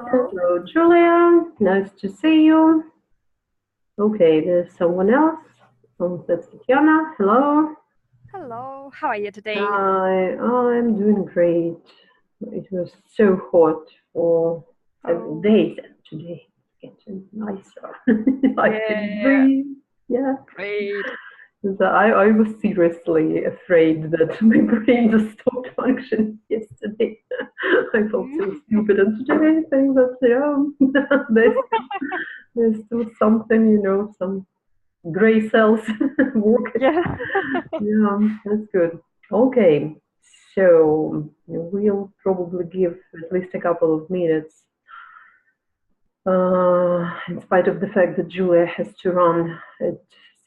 Hello. Hello, Julia. Nice to see you. Okay, there's someone else. That's Tatiana. Hello. Hello. How are you today? Hi, I'm doing great. It was so hot for several Oh, days, and today it's getting nicer. I can yeah, breathe. Yeah. great. So I was seriously afraid that my brain just stopped functioning yesterday. I felt so Mm. stupid, and today I think that there's there's still something, some gray cells working. Yeah. Yeah, that's good. Okay, so we'll probably give at least a couple of minutes, in spite of the fact that Julia has to run at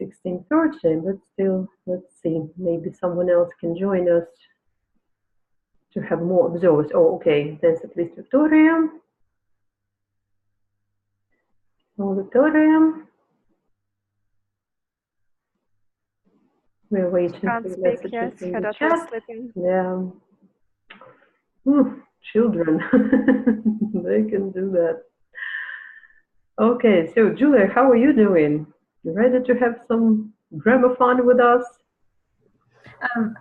16:30. But still, let's see. Maybe someone else can join us to have more observers. Oh, okay. There's at least Victoria. Oh, Victoria. We're She waiting for can't your speak, messages yes. in Her the daughter is chat. sleeping. Yeah. Children. They can do that. Okay, so Julia, how are you doing? You ready to have some grammar fun with us?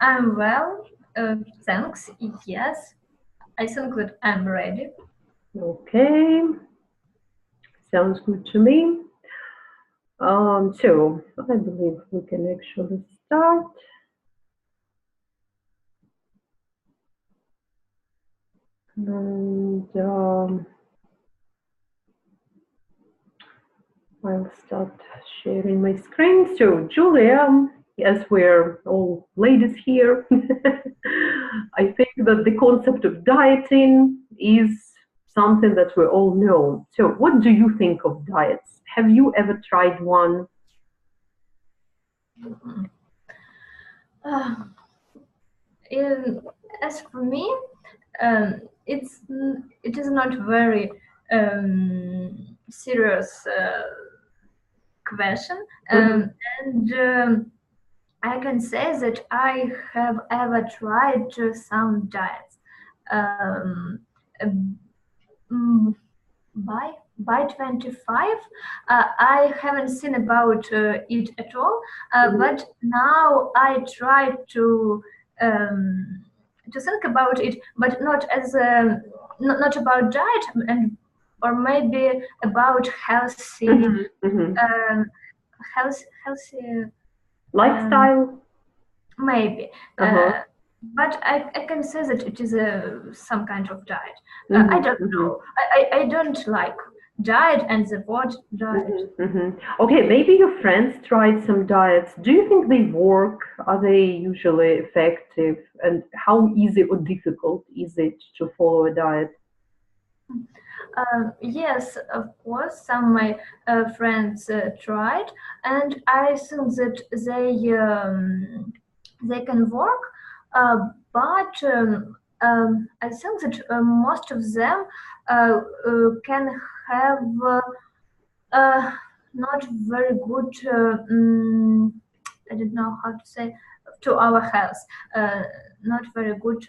I'm well, thanks. Yes, I think that I'm ready. Okay, sounds good to me. So I believe we can actually start. And I'll start sharing my screen. So, Julia, as we're all ladies here, I think that the concept of dieting is something that we all know. So, what do you think of diets? Have you ever tried one? Uh, in, as for me, it is not very serious question, Mm-hmm, and I can say that I have ever tried some diets. Um, mm, by 25, I haven't seen about it at all, but now I try um, to think about it, but not as not about diet and or maybe about healthy mm-hmm, mm-hmm. um, healthy um, Lifestyle? maybe. Uh-huh. But I can say that it is some kind of diet. I Mm-hmm, don't mm-hmm. know. I don't like diet and the word diet. Mm-hmm, mm-hmm. Okay, maybe your friends tried some diets. Do you think they work? Are they usually effective? And how easy or difficult is it to follow a diet? Yes, of course, some of my friends tried, and I think that they can work, but I think that most of them can have uh, not very good. I don't know how to say to our health. Uh, Not very good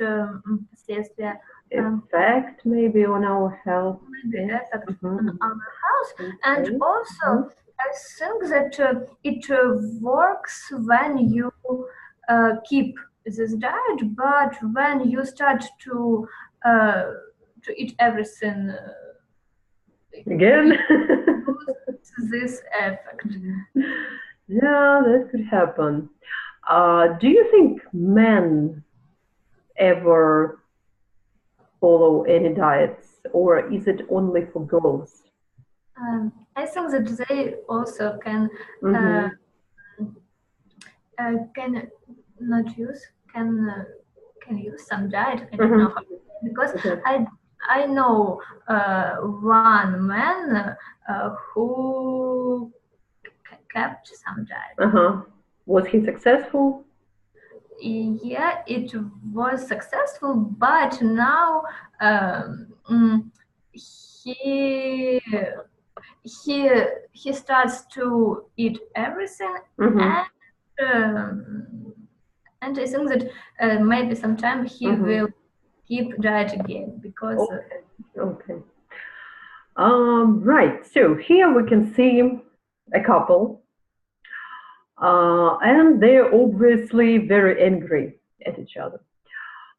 последствия. Effect maybe on our health? Maybe Yes. effect on Mm-hmm. our health, and Okay. also Mm-hmm. I think that it works when you keep this diet, but when you start uh, to eat everything, Again? you lose this effect. Yeah, that could happen. Do you think men ever follow any diets, or is it only for girls? I think that they also uh, Mm-hmm. can not use can use some diet. I don't know Mm-hmm. how because Okay. I know one man who kept some diet. Uh-huh. Was he successful? Yeah, it was successful, but now he he he starts to eat everything, Mm-hmm. and um, I think that maybe sometime he Mm-hmm. will keep diet again because Okay. Okay. Right, so here we can see a couple, and they're obviously very angry at each other.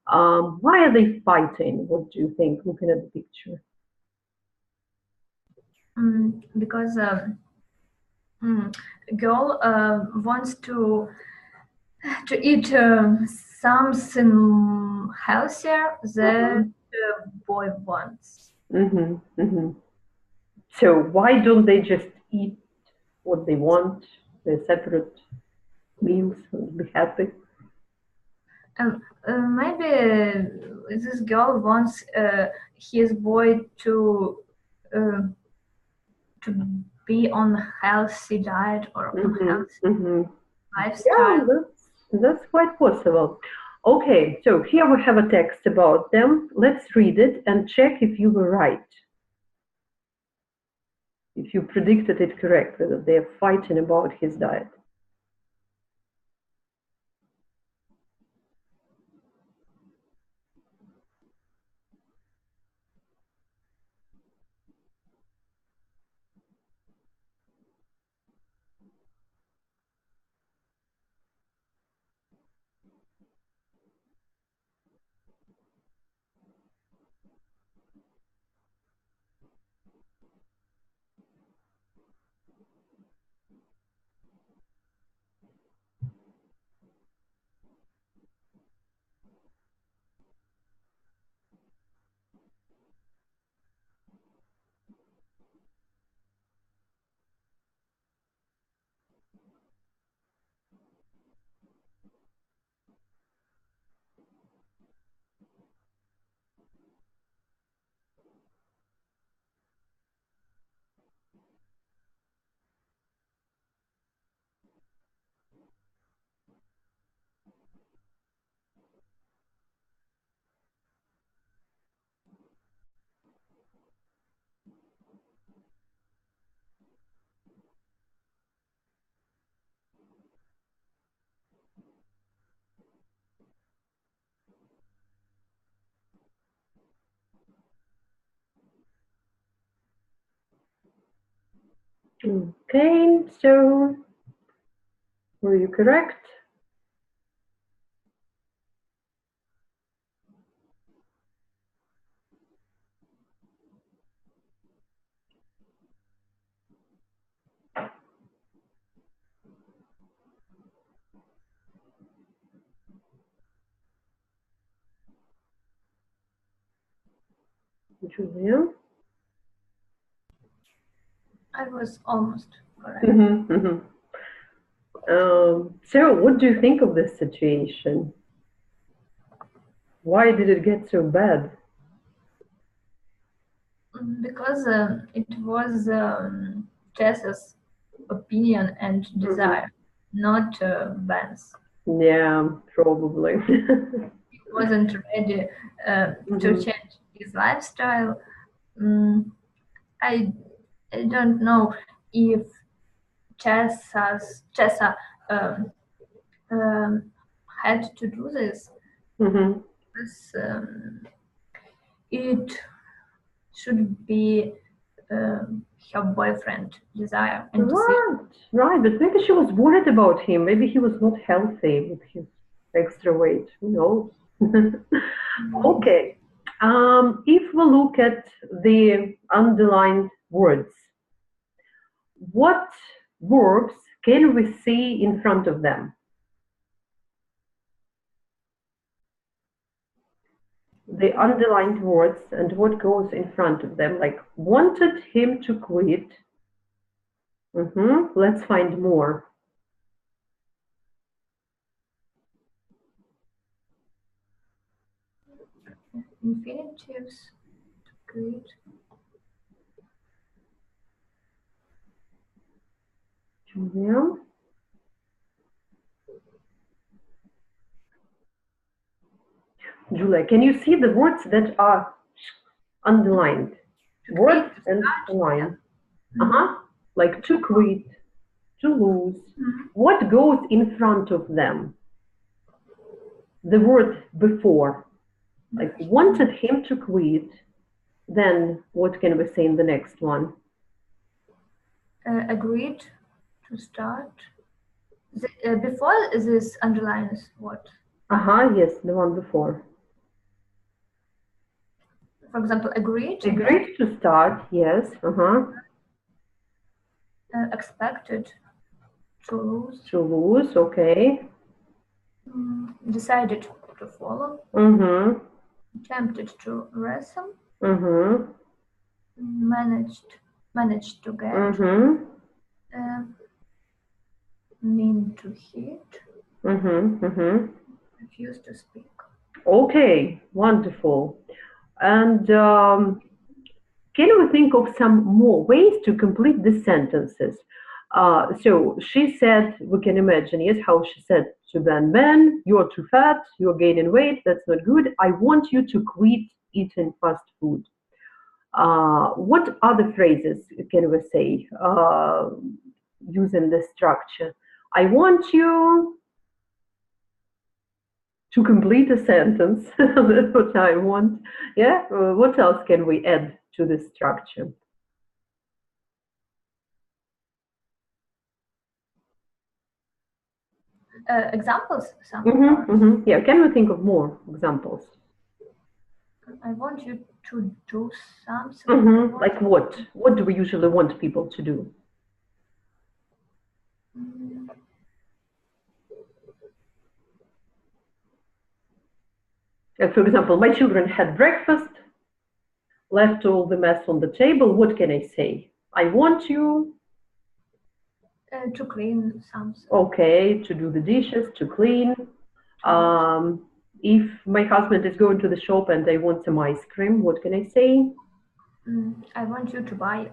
Why are they fighting? What do you think, looking at the picture? Because girl wants to eat something healthier than the boy wants. Mm-hmm, mm-hmm. So why don't they just eat what they want, their separate meals, and be happy? Maybe this girl wants his boy uh, to be on a healthy diet or on Mm-hmm, healthy mm-hmm. Yeah, lifestyle. that's quite possible. Okay, so here we have a text about them. Let's read it and check if you were right, if you predicted it correctly, that they're fighting about his diet. Okay, so were you correct? Julia? I was almost correct. Mm-hmm, mm-hmm. So what do you think of this situation? Why did it get so bad? Because it was Jess's opinion and Mm-hmm. desire, not Ben's. Yeah, probably. He wasn't ready to Mm-hmm. change his lifestyle. Mm, I I don't know if Chessa um, um, had to do this. Mm-hmm. Because, it should be her boyfriend desire and decision. Right, right. But maybe she was worried about him. Maybe he was not healthy with his extra weight. Who knows? Okay. If we look at the underlined words, what verbs can we see in front of them? The underlined words and what goes in front of them, like wanted him to quit. Let's find more. Infinitives, great. Julia? Julia, can you see the words that are underlined? To Words quit, to and start, a yeah. line. Uh-huh. Like to quit, to lose. Mhm. What goes in front of them? The word before. Like wanted him to quit. Then what can we say in the next one? Agreed to start. Before this underlines what? Yes, the one before. For example, agreed. Agreed to start, yes. Expected to lose. To lose, okay. Decided to follow. Tempted to wrestle. Managed to get. Mean to hit. Refuse to speak. Okay, wonderful. And can we think of some more ways to complete the sentences? So she said, we can imagine, yes, how she said to Ben, you're too fat, you're gaining weight, that's not good. I want you to quit eating fast food. What other phrases can we say using this structure? I want you to complete a sentence. That's what I want. Yeah. What else can we add to this structure? Examples. Yeah. Can we think of more examples? I want you to do something. Like what? What do we usually want people to do? Like, for example, my children had breakfast, left all the mess on the table. What can I say? I want you to clean something. Okay, to do the dishes, to clean. If my husband is going to the shop and I want some ice cream, what can I say? I want you to buy.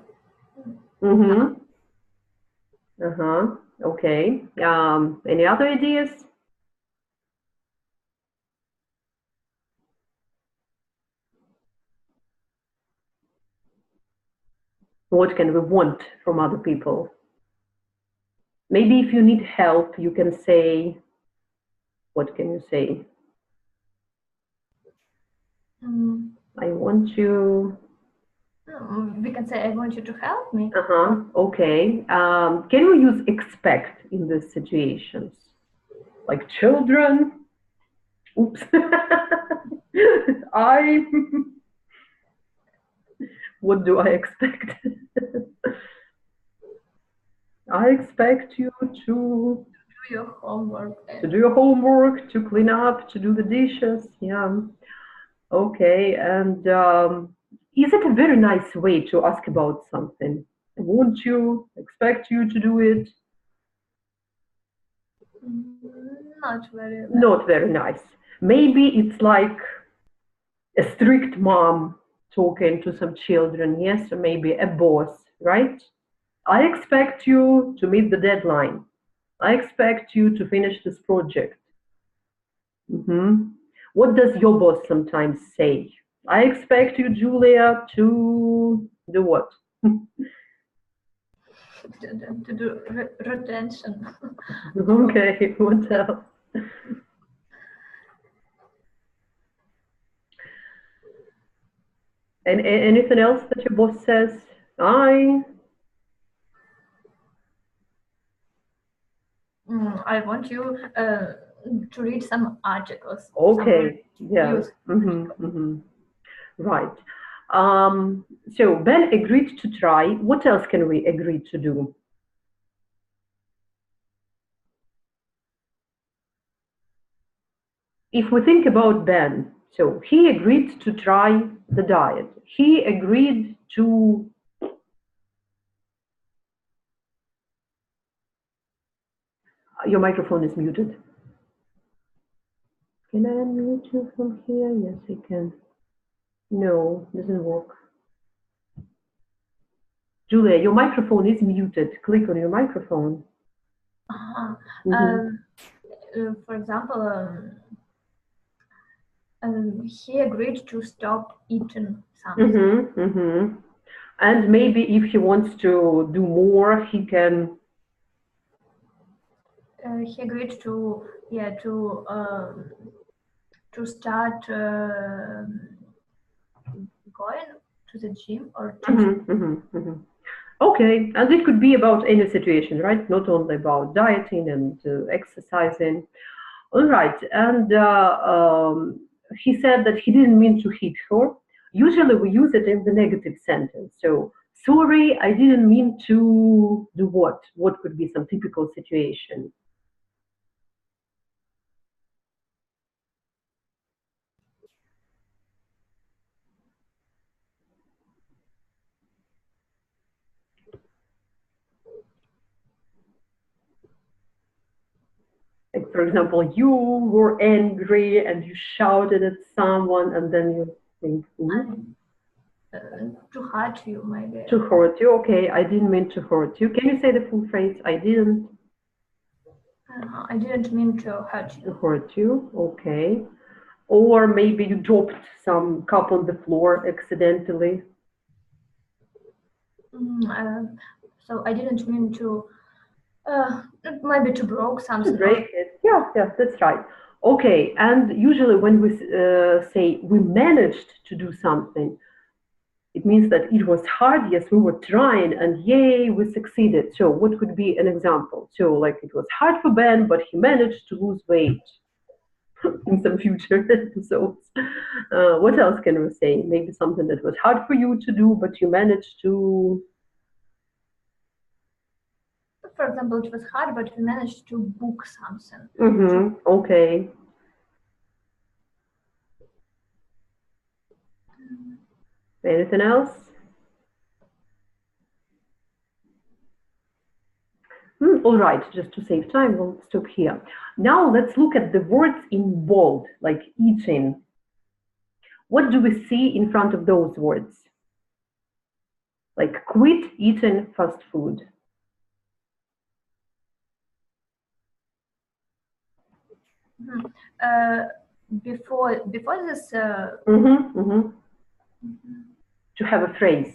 Okay. Any other ideas? What can we want from other people? Maybe if you need help, you can say, what can you say? I want you. We can say, I want you to help me. Okay. Can we use expect in these situations? Like children? Oops. What do I expect? I expect you to do your homework. To do your homework, to clean up, to do the dishes. Yeah. Okay. And is it a very nice way to ask about something? I want you, expect you to do it. Not very nice. Maybe it's like a strict mom talking to some children, yes, or maybe a boss, right? I expect you to meet the deadline. I expect you to finish this project. What does your boss sometimes say? I expect you, Julia, to do what? To do retention. Okay, what else? And anything else that your boss says? I want you to read some articles. Okay, yeah. Right. So Ben agreed to try. What else can we agree to do? If we think about Ben, so he agreed to try the diet. He agreed to your microphone is muted. Can I unmute you from here? Yes, I can. No, doesn't work. Julia, your microphone is muted. Click on your microphone. For example, he agreed to stop eating something. And maybe if he wants to do more, he can. He agreed to start going to the gym or to Okay, and it could be about any situation, right? Not only about dieting and exercising. All right, and he said that he didn't mean to hit her. Usually we use it in the negative sentence. So, sorry, I didn't mean to do what? What could be some typical situation? Like, for example, you were angry and you shouted at someone, and then you think, ooh, to hurt you, maybe. to hurt you. Okay, I didn't mean to hurt you. Can you say the full phrase? I didn't I didn't mean to hurt you. hurt you. Okay. Or maybe you dropped some cup on the floor accidentally. So I didn't mean to, maybe to broke To something. break it. Yeah, yeah, that's right. Okay, and usually when we say we managed to do something, it means that it was hard. Yes, we were trying, and yay, we succeeded. So, what could be an example? So, like it was hard for Ben, but he managed to lose weight in some future episodes. What else can we say? Maybe something that was hard for you to do, but you managed to. For example, it was hard, but we managed to book something. Okay. Anything else? All right, just to save time, we'll stop here. Now let's look at the words in bold, like eating. What do we see in front of those words? Like quit eating fast food. Before this, To have a phrase.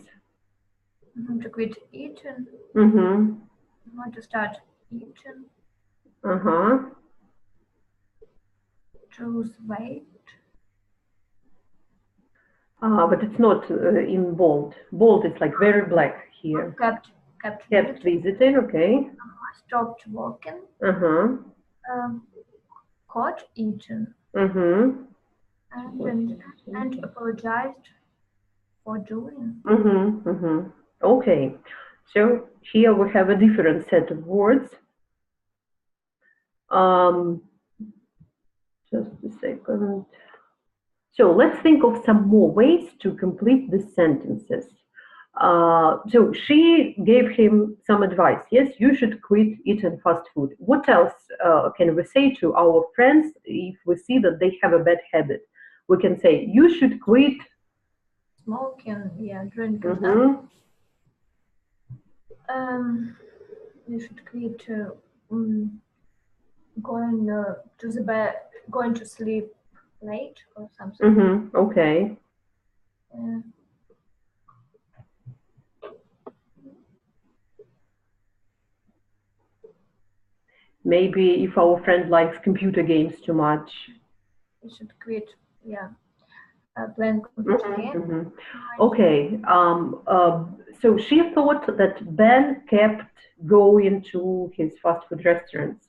to quit eating, want to start eating, lose weight. But it's not in bold. Bold is like very black here. Kept visiting, okay. Stopped walking. Caught eating. And apologized for doing. Okay, so here we have a different set of words. Just a second. So let's think of some more ways to complete the sentences. So she gave him some advice. Yes, you should quit eating fast food. What else can we say to our friends if we see that they have a bad habit? We can say, you should quit smoking, drinking. You should quit going to the bed, going to sleep late or something. Okay. Maybe if our friend likes computer games too much. You should quit, playing computer games. Okay. So she thought that Ben kept going to his fast food restaurants.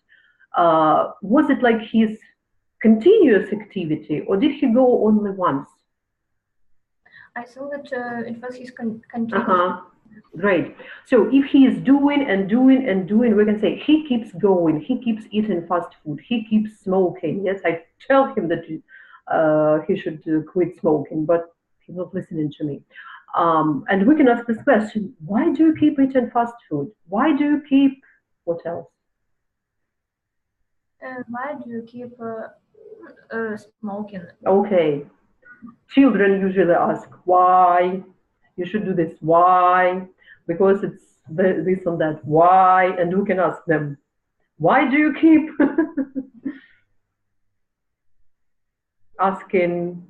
Was it like his continuous activity, or did he go only once? I saw that it was his continuous. Great. So if he is doing and doing and doing, we can say he keeps going, he keeps eating fast food, he keeps smoking. Yes, I tell him that he should quit smoking, but he's not listening to me. And we can ask this question: why do you keep eating fast food? Why do you keep what else? Why do you keep smoking? Okay. Children usually ask why. You should do this. Why? Because it's this and that. Why? And we can ask them, why do you keep asking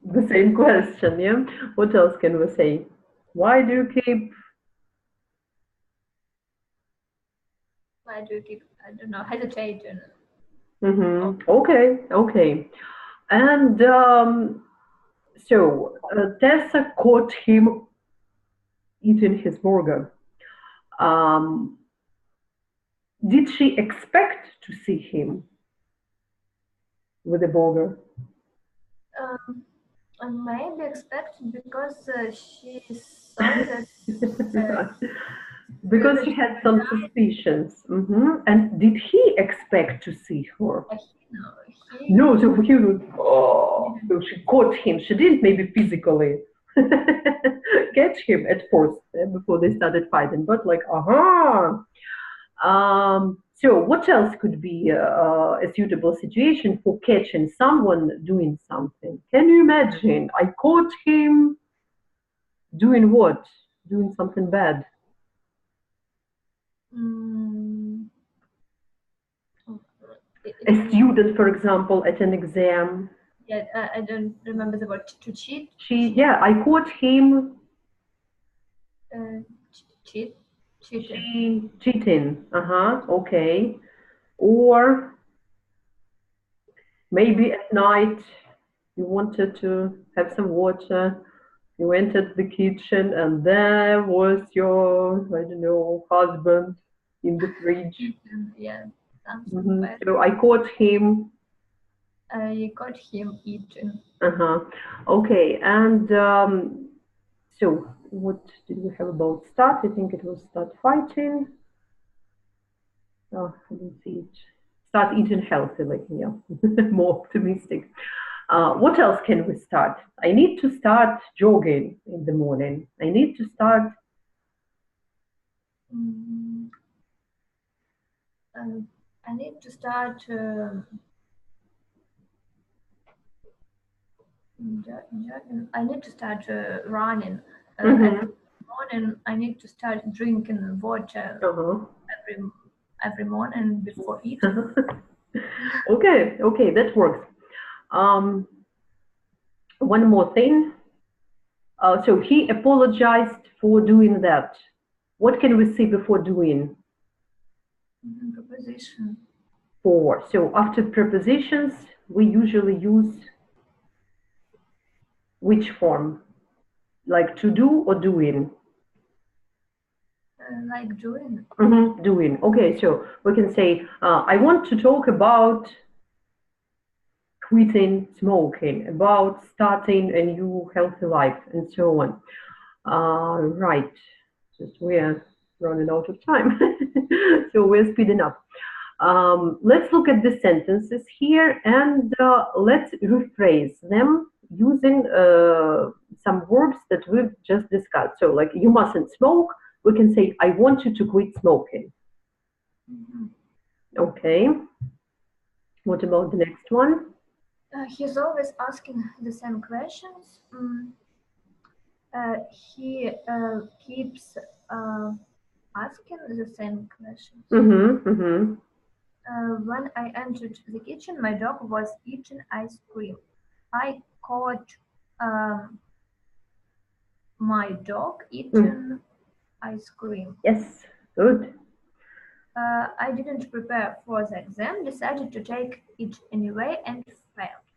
the same question? Yeah. What else can we say? Why do you keep? Why do you keep? I don't know. So Tessa caught him eating his burger. Um, did she expect to see him with a burger? I maybe expected because she saw that uh, Because she that had some suspicions. And did he expect to see her? no, No, he so he was, oh, so she caught him. She didn't maybe physically catch him at first before they started fighting, but like, aha. So what else could be a suitable situation for catching someone doing something? Can you imagine? I caught him doing what? Doing something bad. mm, it A means student, for example, at an exam. yeah. I don't remember the word to cheat. Yeah, I caught him Uh, cheat, cheating. cheating. Uh-huh, okay. Or maybe at night you wanted to have some water. You entered the kitchen and there was your, I don't know, husband in the fridge. Cheating, yeah, something bad. So I caught him. I got him eating. Uh-huh. Okay, and so what did we have about start? I think it was start fighting. Oh, I didn't see it. Start eating healthy, like, yeah, more optimistic. What else can we start? I need to start jogging in the morning. I need to start. Mm, uh, I need to start jogging. I need to start running. And Mhm. morning, I need to start drinking water Uh-huh. every every morning before eating. Okay, okay, that works. Um, one more thing. So he apologized for doing that. What can we see before doing? Preposition. For. So after prepositions, we usually use which form? Like to do or doing? Like doing. Doing. Okay, so we can say, I want to talk about quitting smoking, about starting a new healthy life, and so on. Right. Just we're running out of time, so we're speeding up. Let's look at the sentences here and let's rephrase them using some verbs that we've just discussed. So, like, you mustn't smoke, we can say, I want you to quit smoking. Okay. What about the next one? He's always asking the same questions. He keeps asking the same questions. When I entered the kitchen, my dog was eating ice cream. I caught um, my dog eating ice cream. Yes, good. I didn't prepare for the exam, decided to take it anyway and failed.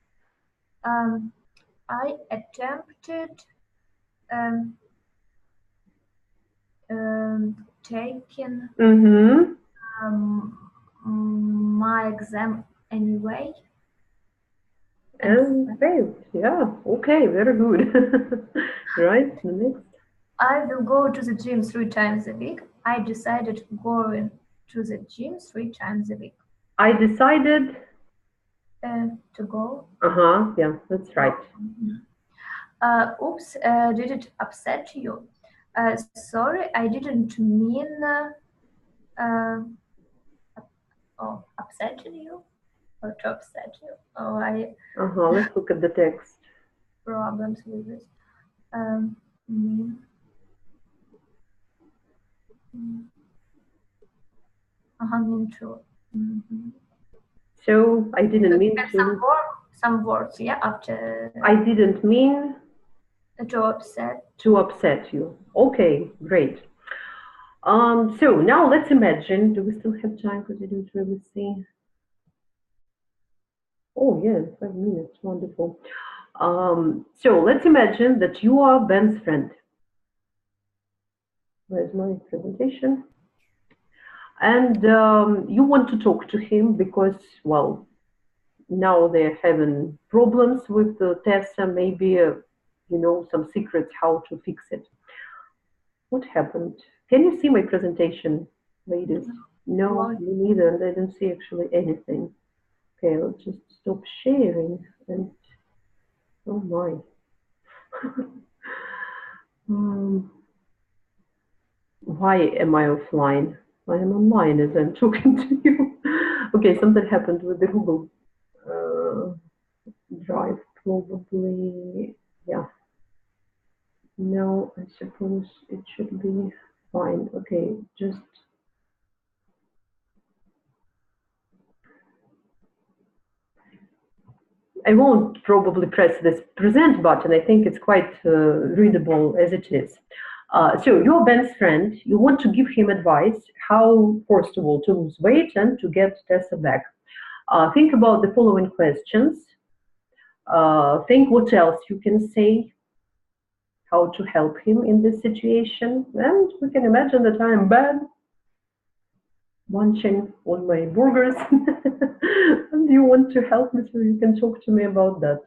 Um, I attempted um, taking my exam anyway And failed. Yeah, okay, very good. Right, the next. I will go to the gym 3 times a week. I decided going to the gym 3 times a week. I decided. To go. Yeah, that's right. Oops, did it upset you? Sorry, I didn't mean upsetting you or to upset you. Oh, I Let's look at the text. problems with this. Mean. Mean to. So I didn't mean to. Some words, yeah, after. I didn't mean to upset. To upset you. Okay, great. So now let's imagine. Do we still have time? Because I don't really see. Oh yeah, 5 minutes. Wonderful. So let's imagine that you are Ben's friend. Where's my presentation? And you want to talk to him because, well, now they're having problems with the Tessa, maybe you know some secrets how to fix it. What happened? Can you see my presentation, ladies? No, Well, me neither, and I don't see actually anything. Okay, I'll just stop sharing and oh my. um, why am I offline? I am online as I'm talking to you. Okay, something happened with the Google Drive, probably. Yeah. No, I suppose it should be fine. Okay, just I won't probably press this present button. I think it's quite readable as it is. So you're Ben's friend. You want to give him advice how, first of all, to lose weight and to get Tessa back. Think about the following questions. Think what else you can say, how to help him in this situation. And we can imagine that I am Ben, munching on my burgers, and you want to help me, so you can talk to me about that.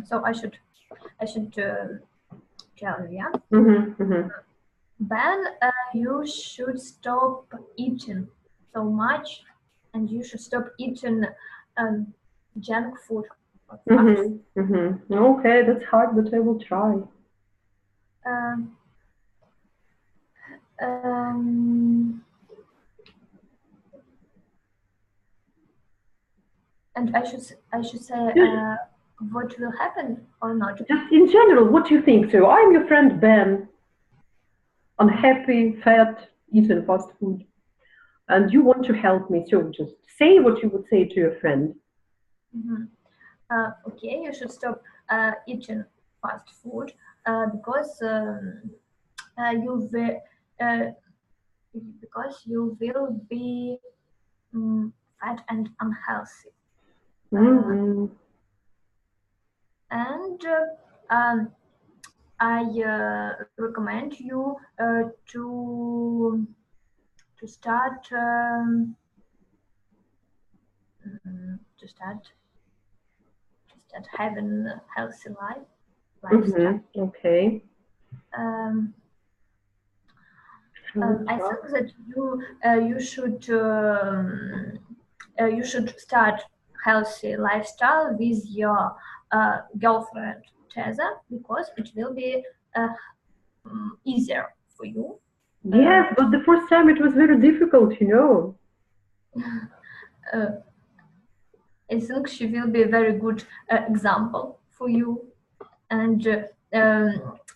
so I should tell you, yeah. Ben, you should stop eating so much, and you should stop eating junk food. Okay, that's hard, but I will try. And I should say what will happen or not. Just in general, what do you think? So I'm your friend Ben, unhappy, fat, eating fast food, and you want to help me. So just say what you would say to your friend. Okay, you should stop eating fast food because you will be fat and unhealthy. And I recommend you to start having a healthy lifestyle. Okay. I think that you should start healthy lifestyle with your girlfriend Tessa, because it will be easier for you. Yes, but the first time it was very difficult, you know. I think she will be a very good example for you, and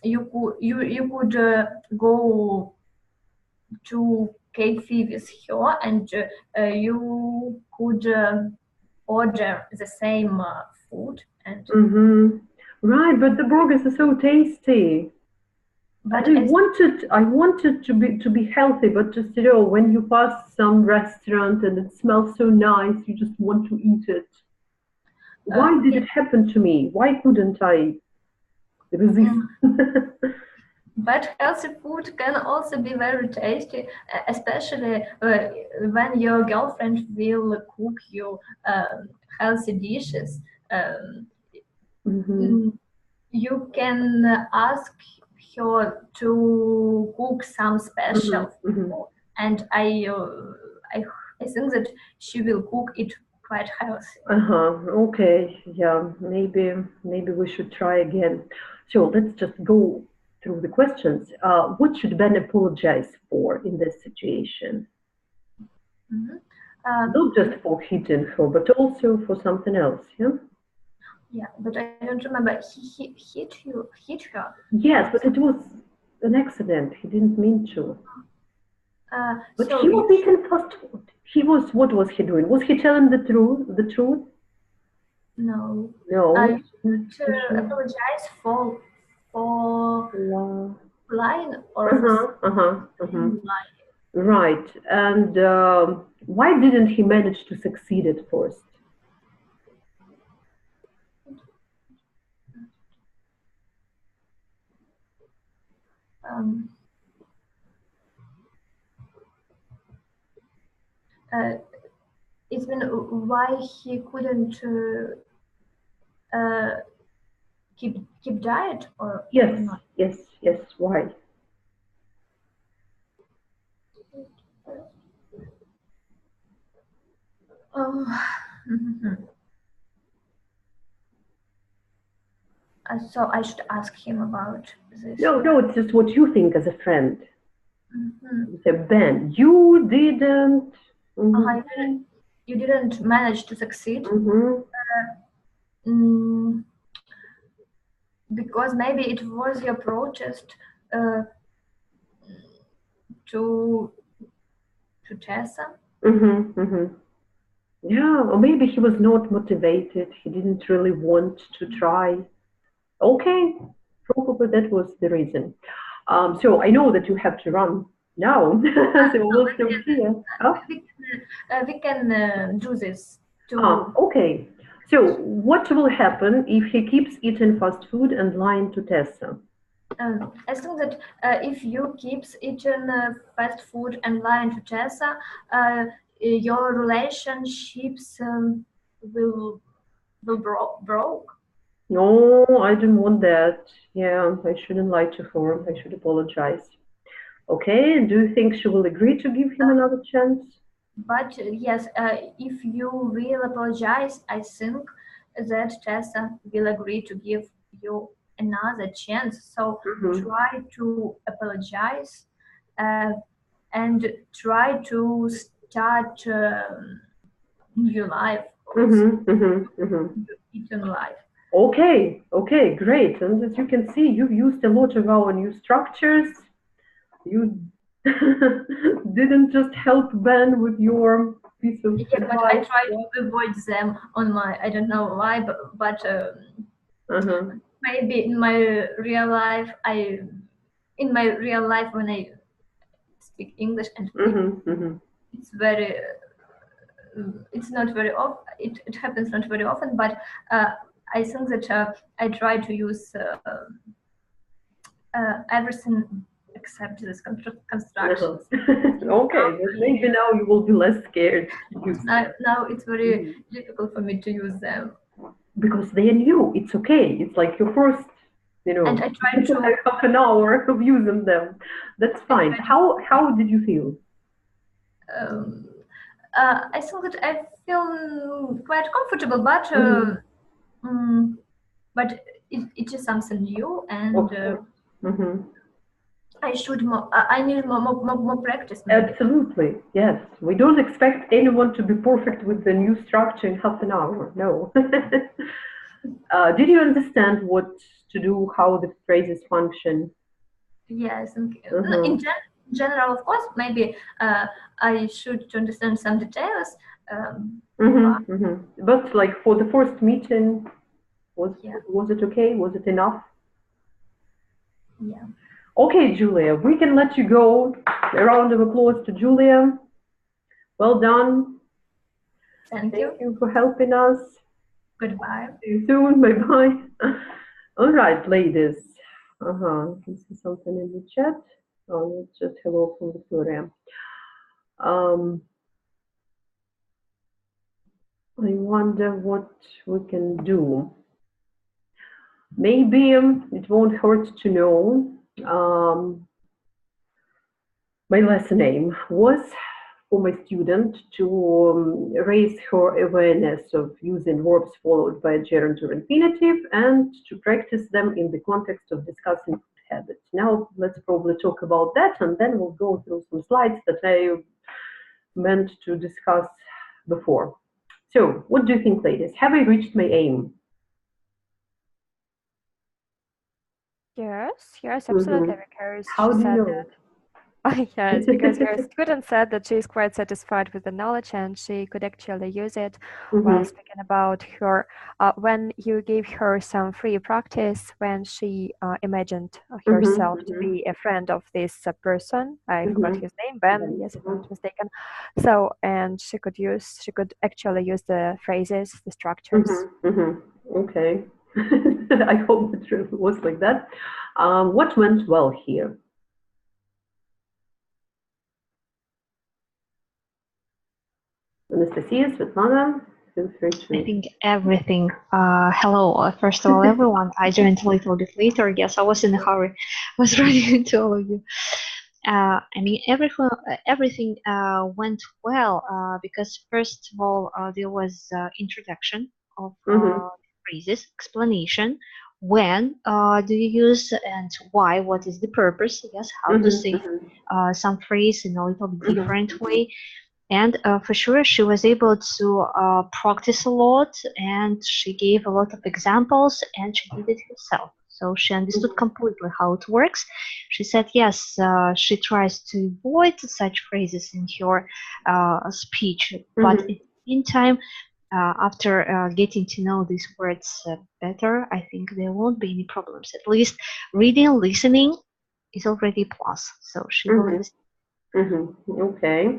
you could go to cafe with her, and you could order the same food. And right, but the burgers are so tasty. But I wanted to be healthy, but just, you know, when you pass some restaurant and it smells so nice, you just want to eat it. Why did it happen to me? Why couldn't I resist? But healthy food can also be very tasty, especially when your girlfriend will cook you healthy dishes. You can ask her to cook some special food, and I think that she will cook it quite healthy. Okay, yeah, maybe we should try again. So let's just go through the questions. What should Ben apologize for in this situation? Not just for hitting her, but also for something else, yeah? Yeah, but I don't remember. He hit her. Yes, but it was an accident. He didn't mean to. But he was eating fast food. What was he doing? Was he telling the truth? The truth? No. No. I should apologize for lying or for Uh-huh, uh-huh, uh-huh. lying. Right. And why didn't he manage to succeed at first? Um, uh, it's been why he couldn't uh, keep diet or Yes, not. yes, yes. Why? Oh, so I should ask him about this. No, no, it's just what you think as a friend. Mhm. You say, Ben, you didn't. You didn't manage to succeed. Mhm. Mm, because maybe it was your protest uh, to Tessa. Mhm. Mhm. Yeah, or maybe he was not motivated. He didn't really want to try. Okay, probably that was the reason. So I know that you have to run now. So we'll stop here. Huh? We can do this Ah, to. okay. So what will happen if he keeps eating fast food and lying to Tessa? I think that if you keeps eating fast food and lying to Tessa, your relationships will broke. No, I don't want that. Yeah, I shouldn't lie to her. I should apologize. Okay, do you think she will agree to give him another chance? But yes, if you will apologize, I think that Tessa will agree to give you another chance. So Mm-hmm. try to apologize uh, and try to start new life or Mm-hmm. Mm-hmm. Mm-hmm. eating life. Okay, okay, great. And as you can see, you've used a lot of our new structures. You didn't just help Ben with your piece of Yeah, but I advice. try to avoid them on my. I don't know why, but Uh-huh. maybe in my real life when I speak English and Mm-hmm. Mm-hmm. it's very it's not very often it happens not very often, but I think that I try to use everything except this Uh-huh. constructions. Okay, but maybe now you will be less scared to use them. Now it's very Mhm. difficult for me to use them, Because they are new. It's okay. It's like your first, and I try to like half an hour of using them. That's I fine. try to How did you feel? um, I think that I feel quite comfortable, Mhm. mm, but it is something new, Of and course. Hmm. I should more. I need more practice, maybe. Absolutely. Yes. We don't expect anyone to be perfect with the new structure in half an hour. No. Did you understand what to do, how the phrases function? Yes, and Uh-huh. general, of course, maybe I should to understand some details. But Mm-hmm, mm-hmm. But like for the first meeting, was yeah, was it okay? Was it enough? yeah. Okay, Julia, we can let you go. A round of applause to Julia. Well done. Thank Thank you. you for helping us. Goodbye. See you soon. Bye bye. All right, ladies. Can see something in the chat. Oh, it's just hello from Victoria. Um, I wonder what we can do. Maybe it won't hurt to know. My lesson aim was for my student to raise her awareness of using verbs followed by a gerund or infinitive and to practice them in the context of discussing food habits. Now, let's probably talk about that and then we'll go through some slides that I meant to discuss before. So, what do you think, ladies? Have I reached my aim? Yes, yes, Hmm. absolutely, because How she do you said know? that Yes, because her student said that she is quite satisfied with the knowledge and she could actually use it while speaking about her. When you gave her some free practice, when she imagined herself to be a friend of this person, I forgot his name, Ben, yes, if I'm not mistaken. So, and she could actually use the phrases, the structures. Okay. I hope it really was like that. What went well here? Anastasia, Svetlana, feel free to. I think everything. Hello, first of all, everyone. I joined a little bit later. Yes, I was in a hurry. I was running into all of you. I mean, everything went well because first of all, there was introduction of phrases, explanation, when do you use and why, what is the purpose, yes, how to say some phrase in a little bit different way. And for sure, she was able to practice a lot, and she gave a lot of examples, and she did it herself. So she understood completely how it works. She said, yes, she tries to avoid such phrases in her speech, but at the same time, after getting to know these words better, I think there won't be any problems. At least reading, listening is already a plus. So she will understand. Okay.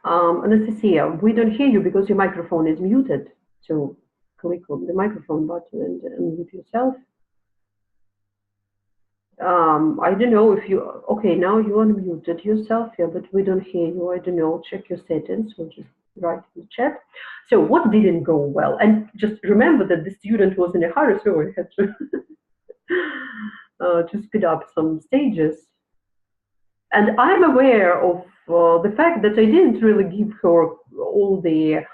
Anastasia, we don't hear you because your microphone is muted. So click on the microphone button and unmute yourself. I don't know if you, okay, now you unmuted yourself, yeah, but we don't hear you. I don't know, check your settings or just write in the chat. So what didn't go well? And just remember that the student was in a hurry, so I had to speed up some stages. And I'm aware of the fact that I didn't really give her all the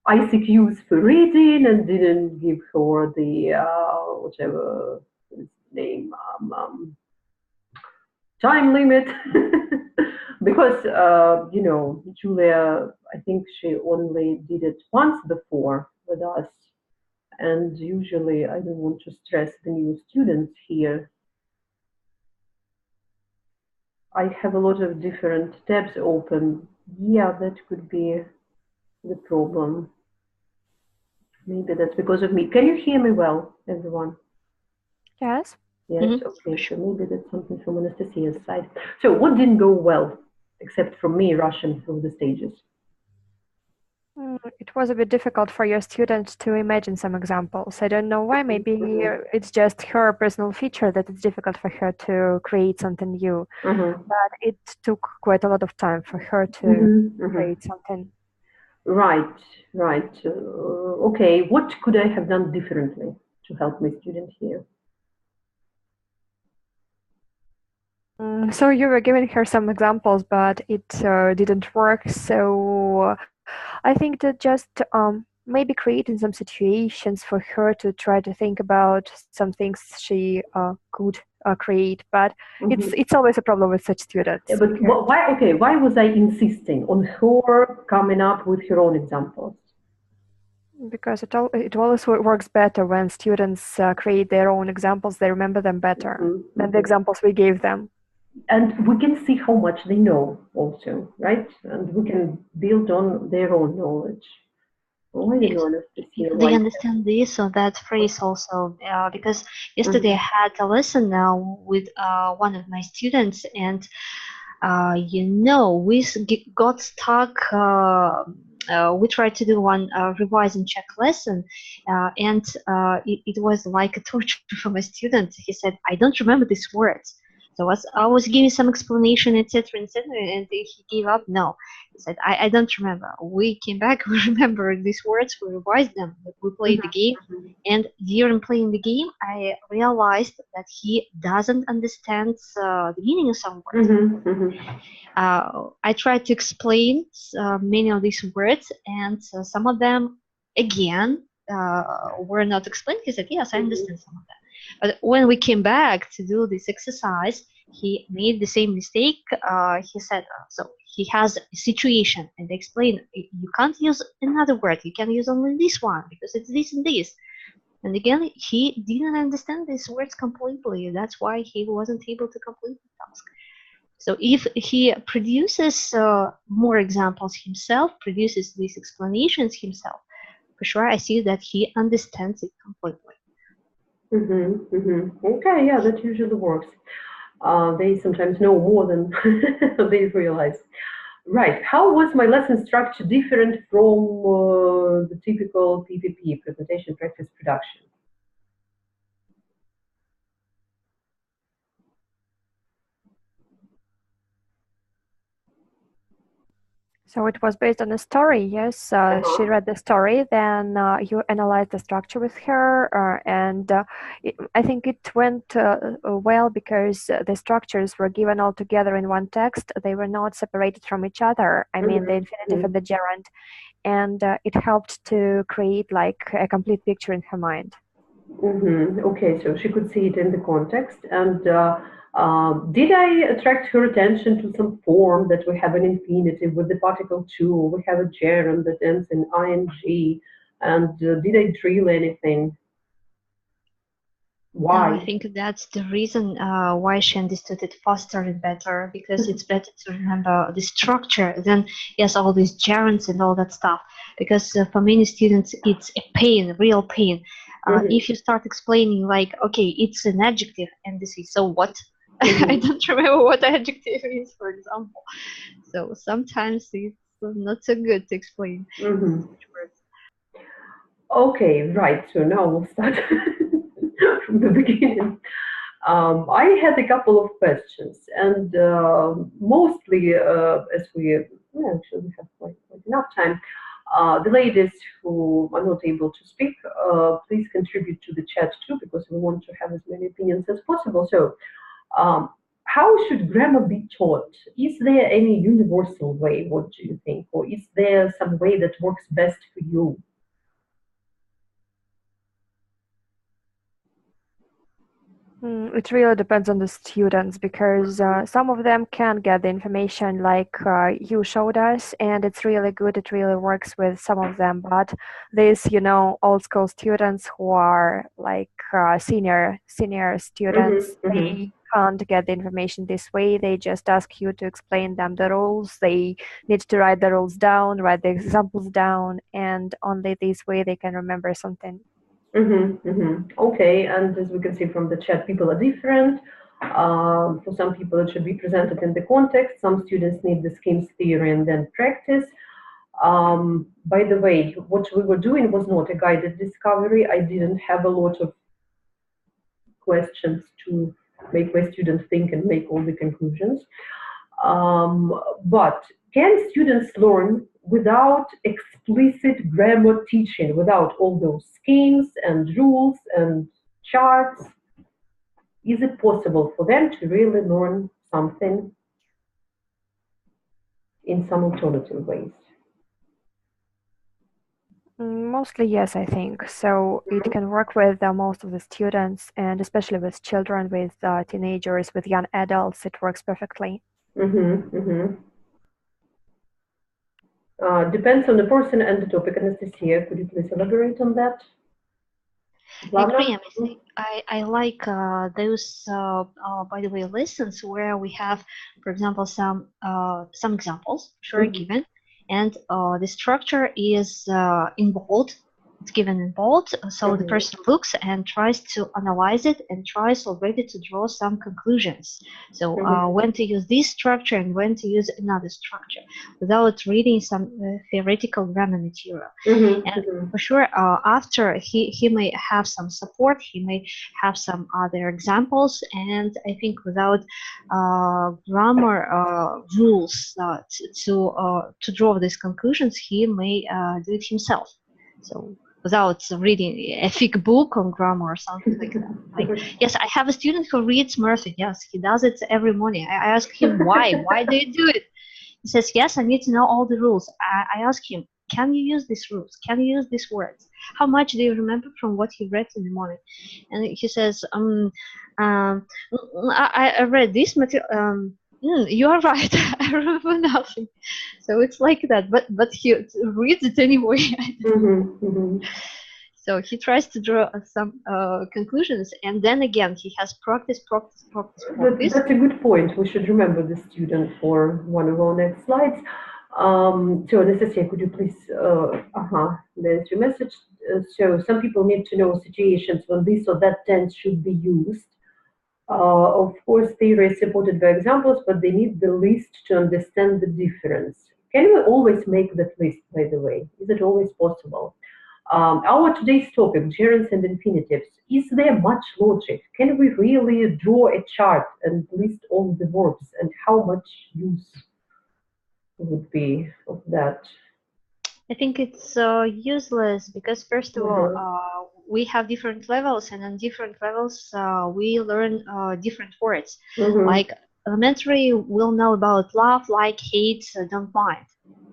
ICQs for reading and didn't give her the whatever his name time limit because you know, Julia, I think she only did it once before with us, and usually I don't want to stress the new students here. I have a lot of different tabs open. Yeah, that could be the problem. Maybe that's because of me. Can you hear me well, everyone? Yes. Yes, okay, so maybe that's something from Anastasia's side. So what didn't go well, except for me rushing through the stages? It was a bit difficult for your student to imagine some examples. I don't know why. Maybe it's just her personal feature that it's difficult for her to create something new. But it took quite a lot of time for her to create something. Right, right. Okay, what could I have done differently to help my student here? So you were giving her some examples, but it didn't work. So I think that just maybe creating some situations for her to try to think about some things she could create. But it's always a problem with such students. Yeah, but why? Okay, why was I insisting on her coming up with her own examples? Because it always works better when students create their own examples. They remember them better than the examples we gave them. And we can see how much they know also, right? And we can build on their own knowledge. Oh, I don't know if they understand this or that phrase also, because yesterday I had a lesson now with one of my students, and you know, we got stuck. We tried to do one revise and check lesson, and it was like a torture for my student. He said, "I don't remember these words." So I was giving some explanation, etc., and he gave up. No, he said, I don't remember. We came back, we remembered these words, we revised them, we played the game, and during playing the game, I realized that he doesn't understand the meaning of some words. I tried to explain many of these words, and some of them, again, were not explained. He said, yes, I understand some of them. But when we came back to do this exercise, he made the same mistake. He said, so he has a situation, and I explained, you can't use another word. You can use only this one because it's this and this. And again, he didn't understand these words completely. That's why he wasn't able to complete the task. So if he produces more examples himself, produces these explanations himself, for sure I see that he understands it completely. Okay, yeah, that usually works. They sometimes know more than they realize. Right. How was my lesson structure different from the typical PPP, presentation, practice, production? So it was based on a story, yes. She read the story, then you analyzed the structure with her, and I think it went well because the structures were given all together in one text. They were not separated from each other. I mean, the infinitive and the gerund, and it helped to create like a complete picture in her mind. Okay, so she could see it in the context. And did I attract her attention to some form that we have an infinitive with the particle to? We have a gerund that ends in ing. And did I drill anything? Why? I think that's the reason why she understood it faster and better, because it's better to remember the structure than, yes, all these gerunds and all that stuff. Because for many students, it's a pain, real pain. If you start explaining like, okay, it's an adjective, and they say, so what? I don't remember what adjective is, for example. So sometimes it's not so good to explain such words. Okay, right. So now we'll start from the beginning. I had a couple of questions, and mostly, as we actually we have quite enough time, the ladies who are not able to speak, please contribute to the chat too, because we want to have as many opinions as possible. So, how should grammar be taught? Is there any universal way? What do you think? Or is there some way that works best for you? It really depends on the students because some of them can get the information like you showed us, and it's really good. It really works with some of them. But these, old school students who are like senior students, they can't get the information this way. They just ask you to explain them the rules. They need to write the rules down, write the examples down, and only this way they can remember something. Okay, and as we can see from the chat, people are different. For some people, it should be presented in the context. Some students need the schemes theory and then practice. By the way, what we were doing was not a guided discovery. I didn't have a lot of questions to make my students think and make all the conclusions. But can students learn without explicit grammar teaching, without all those schemes and rules and charts? Is it possible for them to really learn something in some alternative ways? Mostly yes, I think. So it can work with most of the students, and especially with children, with teenagers, with young adults, it works perfectly. Depends on the person and the topic. Anastasia, could you please elaborate on that? I agree. I like those, by the way, lessons where we have, for example, some examples given, and the structure is in bold. It's given in bold, so the person looks and tries to analyze it and tries already to draw some conclusions. So when to use this structure and when to use another structure without reading some theoretical grammar material. And for sure, after he may have some support, he may have some other examples, and I think without grammar rules to draw these conclusions, he may do it himself. So without reading a thick book on grammar or something like that. Like, yes, I have a student who reads Murphy. Yes, he does it every morning. I ask him why. Why do you do it? He says, yes, I need to know all the rules. I ask him, can you use these rules? Can you use these words? How much do you remember from what he read in the morning? And he says, I read this material. You are right. I remember nothing. So it's like that, but he reads it anyway. So he tries to draw some conclusions, and then again he has practice. That's a good point. We should remember the student for one of our next slides. So, Anastasia, could you please, there's your message. So, some people need to know situations when this or that tense should be used. Of course, theory is supported by examples, but they need the list to understand the difference. Can we always make that list, by the way? Is it always possible? Our today's topic, gerunds and infinitives. Is there much logic? Can we really draw a chart and list all the verbs, and how much use would be of that? I think it's useless because first of all, we have different levels, and on different levels, we learn different words. Like elementary, we'll know about love, like, hate, don't mind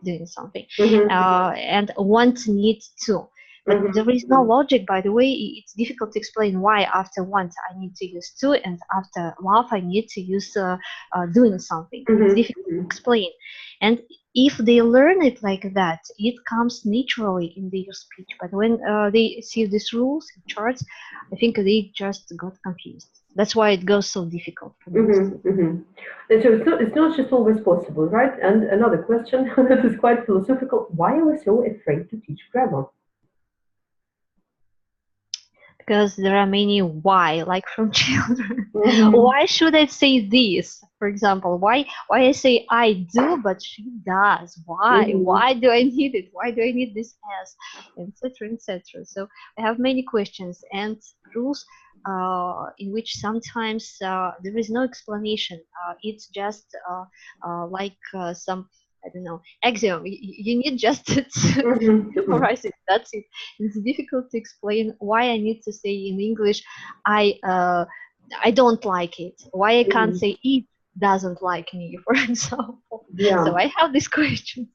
doing something, and want, need to. But there is no logic, by the way. It's difficult to explain why after want I need to use to, and after love I need to use doing something. It's difficult to explain. And if they learn it like that, it comes naturally in their speech. But when they see these rules and charts, I think they just got confused. That's why it goes so difficult for them. And so it's not just always possible, right? And another question that is quite philosophical: why are we so afraid to teach grammar? Because there are many why, like from children. Why should I say this? For example, why I say I do, but she does? Why? Why do I need it? Why do I need this as? Etc. etc. So I have many questions and rules in which sometimes there is no explanation. It's just like some, I don't know, axiom. You need just to memorize it. That's it. It's difficult to explain why I need to say in English, I don't like it. Why I can't say it doesn't like me, for example. So I have this question.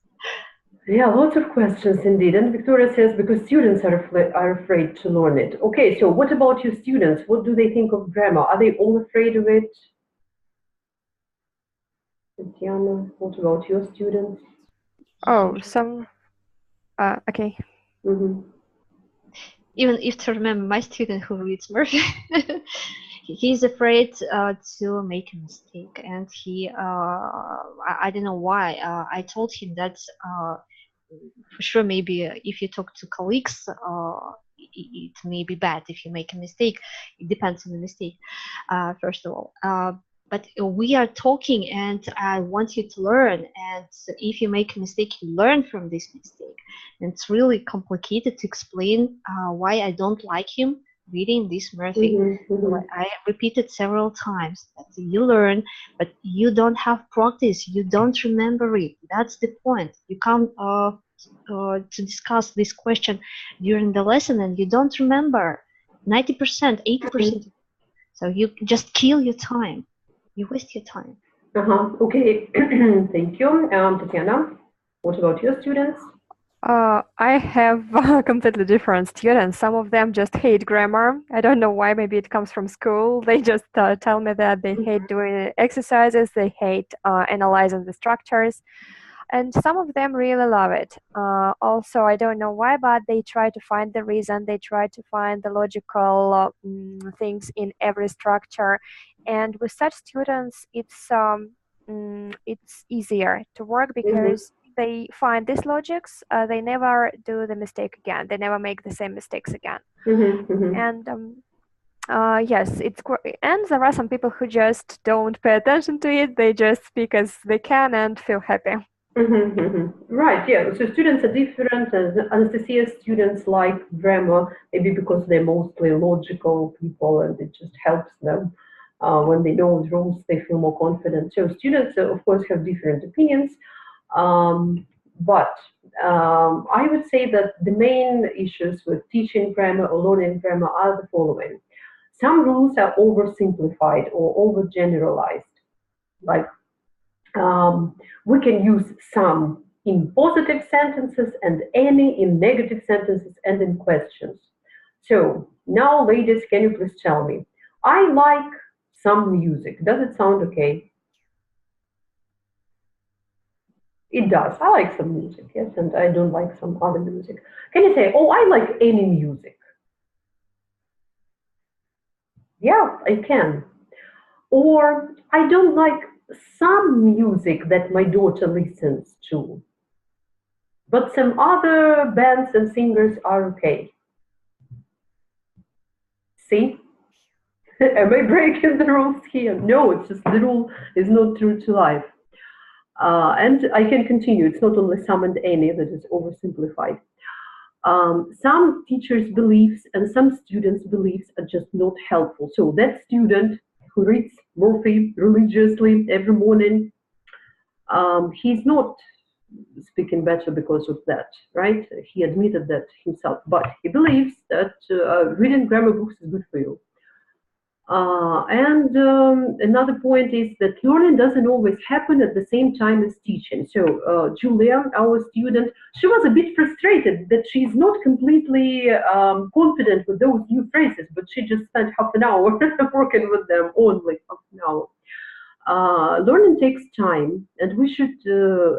Yeah, lots of questions indeed. And Victoria says because students are afraid to learn it. Okay, so what about your students? What do they think of grammar? Are they all afraid of it? Tatiana, what about your students? Oh, some. Okay. Even if to remember my student who reads Murphy, he's afraid to make a mistake, and he I don't know why. I told him that for sure maybe if you talk to colleagues, it may be bad if you make a mistake. It depends on the mistake, first of all. But we are talking, and I want you to learn. And if you make a mistake, you learn from this mistake. And it's really complicated to explain why I don't like him reading this Murphy. I repeated several times that you learn, but you don't have practice. You don't remember it. That's the point. You come to discuss this question during the lesson, and you don't remember 90%, 80%. So you just kill your time. You waste your time. Okay, thank you. Tatiana, what about your students? I have completely different students. Some of them just hate grammar. I don't know why. Maybe it comes from school. They just tell me that they hate doing exercises. They hate analyzing the structures. And some of them really love it. Also, I don't know why, but they try to find the reason. They try to find the logical things in every structure. And with such students, it's easier to work because they find these logics. They never do the mistake again. They never make the same mistakes again. And yes, and there are some people who just don't pay attention to it. They just speak as they can and feel happy. Right, yeah. So students are different. Anastasia students like grammar, maybe because they're mostly logical people, and it just helps them. When they know the rules, they feel more confident. So students, of course, have different opinions. But I would say that the main issues with teaching grammar or learning grammar are the following. Some rules are oversimplified or overgeneralized. Like we can use some in positive sentences and any in negative sentences and in questions. So now, ladies, can you please tell me? I like some music. Does it sound okay? It does. I like some music, yes, and I don't like some other music. Can you say, oh, I like any music? Yeah, I can. Or I don't like some music that my daughter listens to, but some other bands and singers are okay. See? Am I breaking the rules here? No, it's just the rule is not true to life. And I can continue. It's not only some and any that is oversimplified. Some teachers' beliefs and some students' beliefs are just not helpful. So that student who reads Morphy religiously every morning, he's not speaking better because of that, right? He admitted that himself, but he believes that reading grammar books is good for you. And another point is that learning doesn't always happen at the same time as teaching. So Julia, our student, she was a bit frustrated that she's not completely confident with those new phrases, but she just spent half an hour working with them, only half an hour. Learning takes time, and we should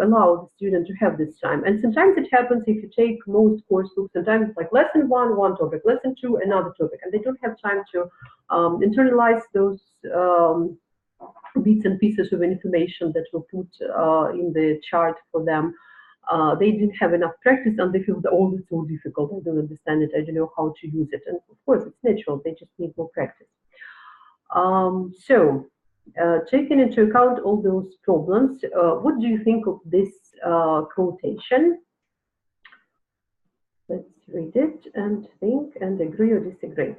allow the student to have this time. And sometimes it happens if you take most course books, sometimes it's like lesson one topic, lesson two, another topic, and they don't have time to internalize those bits and pieces of information that were put in the chart for them. They didn't have enough practice and they feel that, oh, it's so difficult, I don't understand it, I don't know how to use it. And of course, it's natural, they just need more practice. Taking into account all those problems, what do you think of this quotation? Let's read it and think and agree or disagree.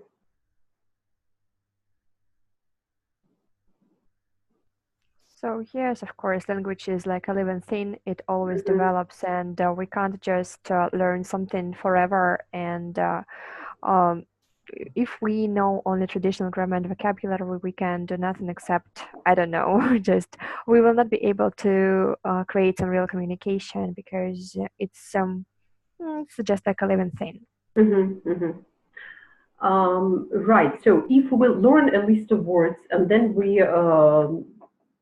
So yes, of course, language is like a living thing. It always develops, and we can't just learn something forever. And if we know only traditional grammar and vocabulary, we can do nothing except, I don't know, just we will not be able to create some real communication because it's just like a living thing. Right. So if we learn a list of words and then we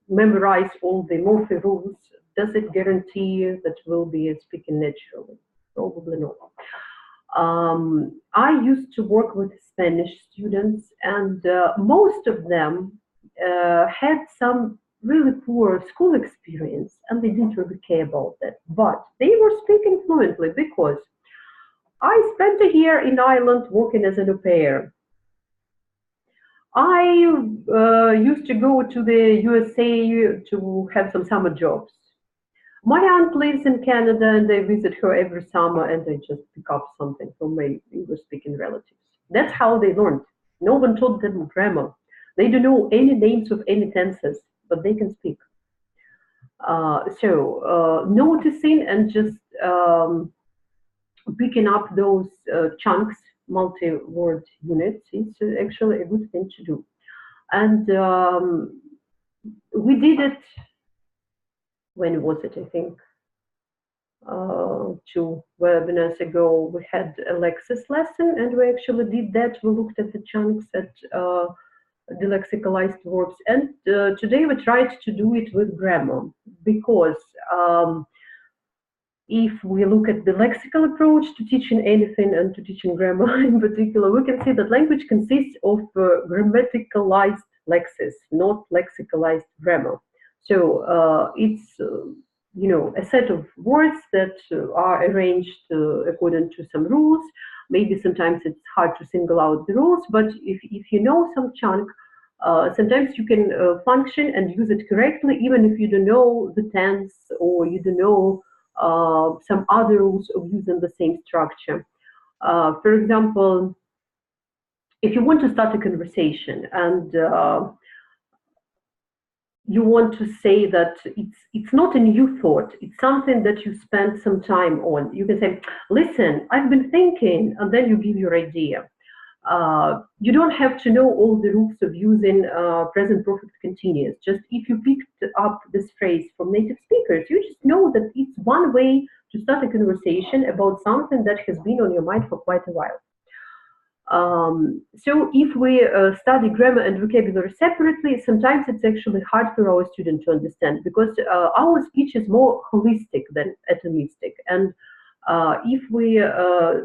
memorize all the Morphy rules, does it guarantee that we'll be speaking naturally? Probably not. I used to work with Spanish students, and most of them had some really poor school experience, and they didn't really care about that. But they were speaking fluently because I spent a year in Ireland working as an au pair. I used to go to the USA to have some summer jobs. My aunt lives in Canada and I visit her every summer and I just pick up something from my English-speaking relatives. That's how they learned. No one taught them grammar. They don't know any names of any tenses, but they can speak. Noticing and just picking up those chunks, multi-word units, is actually a good thing to do. And we did it, when was it, I think, 2 webinars ago, we had a Lexis lesson, and we actually did that. We looked at the chunks, at the lexicalized verbs, and today we tried to do it with grammar, because if we look at the lexical approach to teaching anything and to teaching grammar in particular, we can see that language consists of grammaticalized lexis, not lexicalized grammar. So it's a set of words that are arranged according to some rules. Maybe sometimes it's hard to single out the rules, but if you know some chunk, sometimes you can function and use it correctly, even if you don't know the tense or you don't know some other rules of using the same structure. For example, if you want to start a conversation and you want to say that it's not a new thought, it's something that you spent some time on. You can say, listen, I've been thinking, and then you give your idea. You don't have to know all the rules of using present perfect continuous. Just if you picked up this phrase from native speakers, you just know that it's one way to start a conversation about something that has been on your mind for quite a while. So if we study grammar and vocabulary separately, sometimes it's actually hard for our student to understand, because our speech is more holistic than atomistic. And If we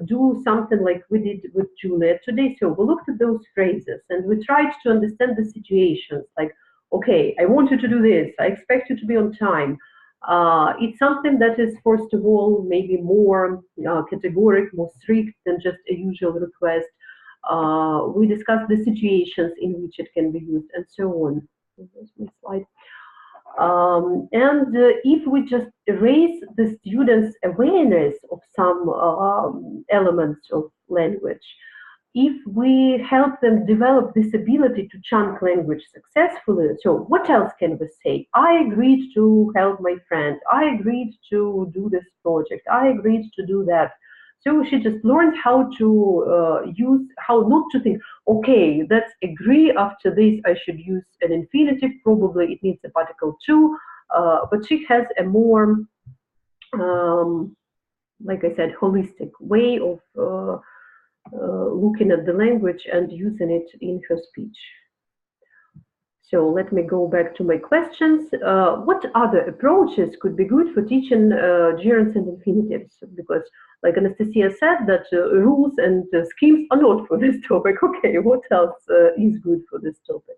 do something like we did with Juliet today, so we looked at those phrases and we tried to understand the situations, like, okay, I want you to do this, I expect you to be on time. It's something that is, first of all, maybe more categoric, more strict than just a usual request. We discussed the situations in which it can be used and so on. Here's my slide. And if we just raise the students' awareness of some elements of language, if we help them develop this ability to chunk language successfully, so what else can we say? I agreed to help my friend. I agreed to do this project. I agreed to do that. So she just learned how to use, how not to think, okay, let's agree after this, I should use an infinitive, probably it needs a particle too, but she has a more, like I said, holistic way of looking at the language and using it in her speech. So let me go back to my questions. What other approaches could be good for teaching gerunds and infinitives? Because like Anastasia said, that rules and schemes are not for this topic. Okay, what else is good for this topic?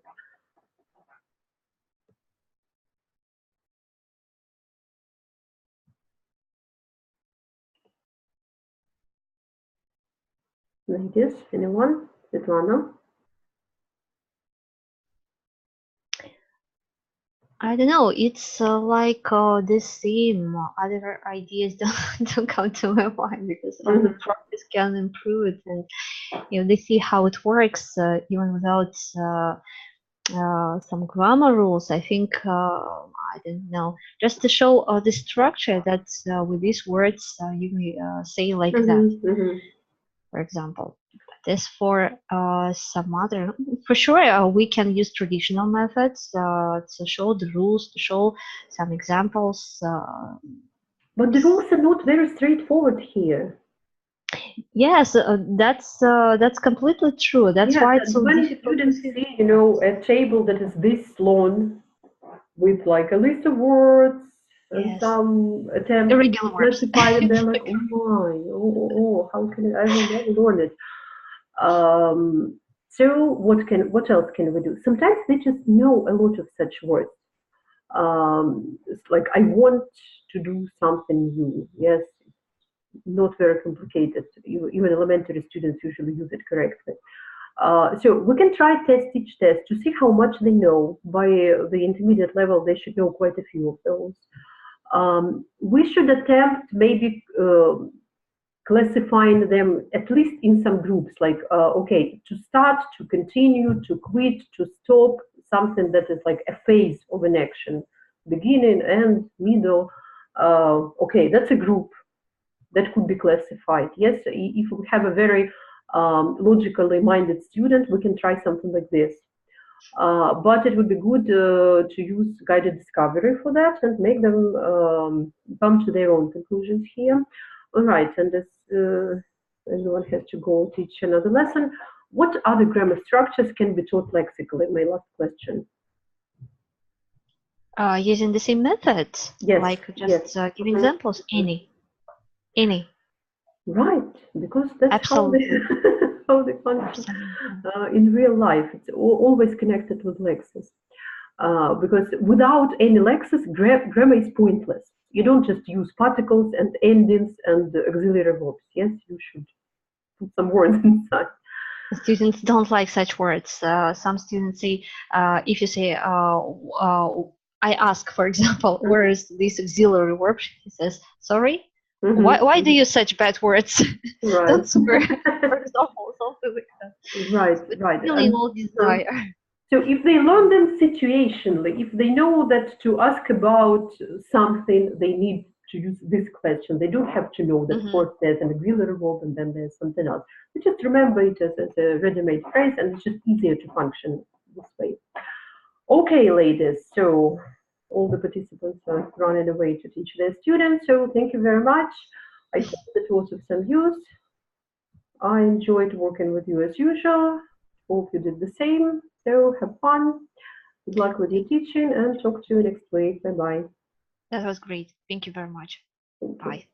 Ladies, anyone? Svetlana? I don't know. It's like this theme. Other ideas don't come to my mind because only practice can improve it, and they see how it works even without some grammar rules. I think I don't know. Just to show the structure that with these words you may say like that. For example. As for some other, for sure, we can use traditional methods to show the rules, to show some examples. But the rules are not very straightforward here. Yes, that's completely true. That's why it's so when difficult. Students see, a table that is this long, with like a list of words and some attempts irregular to classify them, they're like, oh my, how can I will never learn it. So what else can we do? Sometimes they just know a lot of such words. It's like, I want to do something new. Yes, not very complicated. Even elementary students usually use it correctly. So we can try test each test to see how much they know. By the intermediate level, they should know quite a few of those. We should attempt maybe classifying them at least in some groups, like, okay, to start, to continue, to quit, to stop, something that is like a phase of an action, beginning, end, middle. Okay, that's a group that could be classified. Yes, if we have a very logically minded student, we can try something like this. But it would be good to use guided discovery for that and make them come to their own conclusions here. All right, and as everyone has to go teach another lesson, what other grammar structures can be taught lexically? My last question. Using the same methods, like just giving examples. Any. Right, because that's absolutely how they function in real life. It's always connected with lexis. Because without any lexis, grammar is pointless. You don't just use particles and endings and auxiliary verbs. Yes, you should put some words inside. Students don't like such words. Some students say, if you say, I ask, for example, where is this auxiliary verb? He says, sorry. Why do you use such bad words? Right. Don't swear, for example, something like that. Right. Really no desire. So if they learn them situationally, if they know that to ask about something, they need to use this question. They don't have to know that first there's an auxiliary verb and then there's something else. They just remember it as a ready-made phrase, and it's just easier to function this way. Okay, ladies, so all the participants are running away to teach their students, so thank you very much. I hope that was of some use. I enjoyed working with you as usual. Hope you did the same. So have fun. Good luck with your teaching and talk to you next week. Bye-bye. That was great. Thank you very much. Bye.